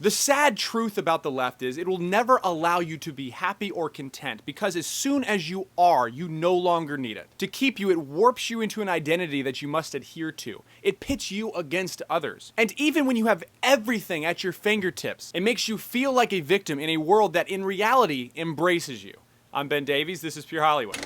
The sad truth about the left is it will never allow you to be happy or content, because as soon as you are, you no longer need it. To keep you, it warps you into an identity that you must adhere to. It pits you against others. And even when you have everything at your fingertips, it makes you feel like a victim in a world that in reality embraces you. I'm Ben Davies, this is Pure Hollywood.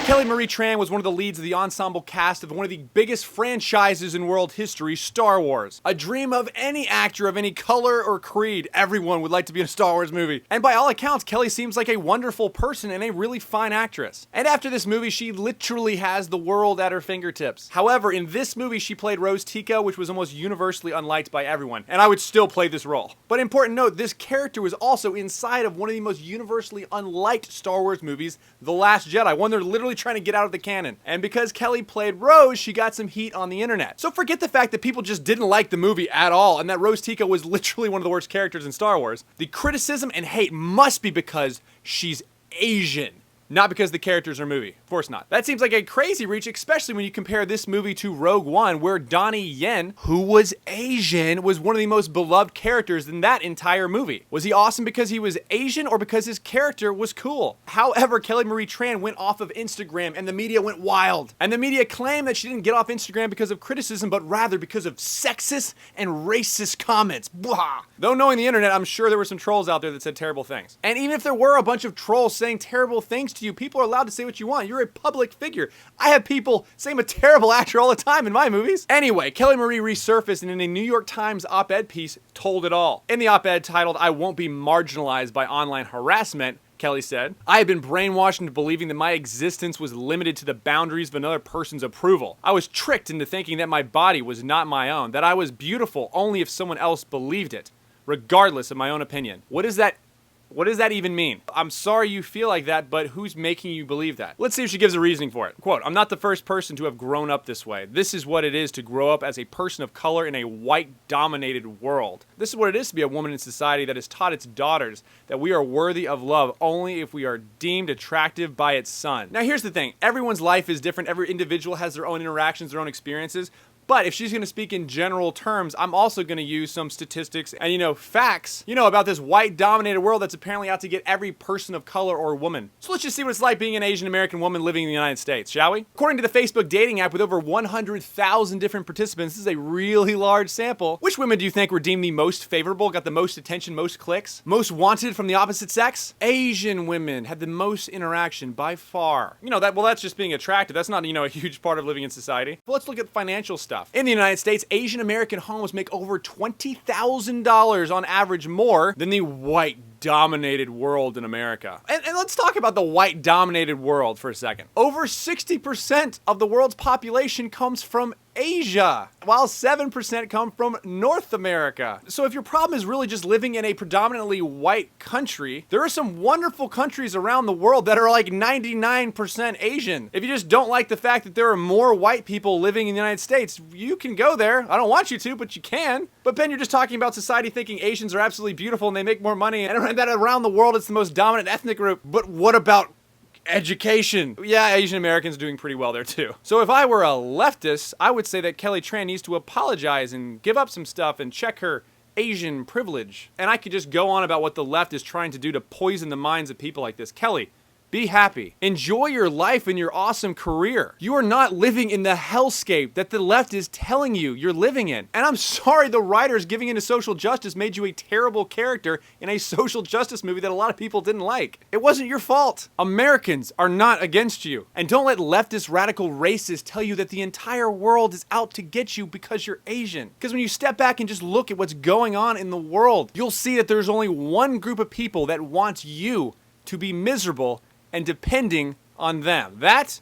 Kelly Marie Tran was one of the leads of the ensemble cast of one of the biggest franchises in world history, Star Wars. A dream of any actor of any color or creed. Everyone would like to be in a Star Wars movie. And by all accounts, Kelly seems like a wonderful person and a really fine actress. And after this movie, she literally has the world at her fingertips. However, in this movie, she played Rose Tico, which was almost universally unliked by everyone. And I would still play this role. But important note, this character was also inside of one of the most universally unliked Star Wars movies, The Last Jedi, one they're literally trying to get out of the canon. And because Kelly played Rose, she got some heat on the internet. So forget the fact that people just didn't like the movie at all and that Rose Tico was literally one of the worst characters in Star Wars. The criticism and hate must be because she's Asian, not because the characters are movie. Of course not. That seems like a crazy reach, especially when you compare this movie to Rogue One, where Donnie Yen, who was Asian, was one of the most beloved characters in that entire movie. Was he awesome because he was Asian or because his character was cool? However, Kelly Marie Tran went off of Instagram and the media went wild. And the media claimed that she didn't get off Instagram because of criticism, but rather because of sexist and racist comments. Blah. Though knowing the internet, I'm sure there were some trolls out there that said terrible things. And even if there were a bunch of trolls saying terrible things to you, people are allowed to say what you want. You're a public figure. I have people say I'm a terrible actor all the time in my movies. Anyway, Kelly Marie resurfaced and in a New York Times op-ed piece told it all. In the op-ed titled, "I Won't Be Marginalized by Online Harassment," Kelly said, "I had been brainwashed into believing that my existence was limited to the boundaries of another person's approval. I was tricked into thinking that my body was not my own, that I was beautiful only if someone else believed it, regardless of my own opinion." What does that even mean? I'm sorry you feel like that, but who's making you believe that? Let's see if she gives a reasoning for it. Quote, "I'm not the first person to have grown up this way. This is what it is to grow up as a person of color in a white-dominated world. This is what it is to be a woman in society that has taught its daughters that we are worthy of love only if we are deemed attractive by its son." Now here's the thing. Everyone's life is different. Every individual has their own interactions, their own experiences. But if she's going to speak in general terms, I'm also going to use some statistics and, facts, about this white-dominated world that's apparently out to get every person of color or woman. So let's just see what it's like being an Asian American woman living in the United States, shall we? According to the Facebook dating app with over 100,000 different participants, this is a really large sample. Which women do you think were deemed the most favorable, got the most attention, most clicks, most wanted from the opposite sex? Asian women had the most interaction by far. That's just being attractive. That's not, a huge part of living in society. But let's look at financial stuff. In the United States, Asian American homes make over $20,000 on average more than the white-dominated world in America. And let's talk about the white-dominated world for a second. Over 60% of the world's population comes from Asia, while 7% come from North America. So if your problem is really just living in a predominantly white country, there are some wonderful countries around the world that are like 99% Asian. If you just don't like the fact that there are more white people living in the United States, you can go there. I don't want you to, but you can. But Ben, you're just talking about society thinking Asians are absolutely beautiful and they make more money, and that around the world it's the most dominant ethnic group. But what about education? Yeah, Asian Americans are doing pretty well there too. So if I were a leftist, I would say that Kelly Tran needs to apologize and give up some stuff and check her Asian privilege. And I could just go on about what the left is trying to do to poison the minds of people like this. Kelly, be happy. Enjoy your life and your awesome career. You are not living in the hellscape that the left is telling you you're living in. And I'm sorry the writers giving into social justice made you a terrible character in a social justice movie that a lot of people didn't like. It wasn't your fault. Americans are not against you. And don't let leftist radical racists tell you that the entire world is out to get you because you're Asian. Because when you step back and just look at what's going on in the world, you'll see that there's only one group of people that wants you to be miserable and depending on them. That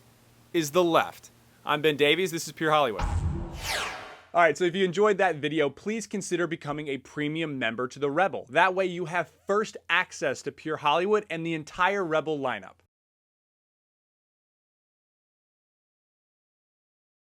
is the left. I'm Ben Davies, this is Pure Hollywood. Alright, so if you enjoyed that video, please consider becoming a premium member to the Rebel. That way you have first access to Pure Hollywood and the entire Rebel lineup.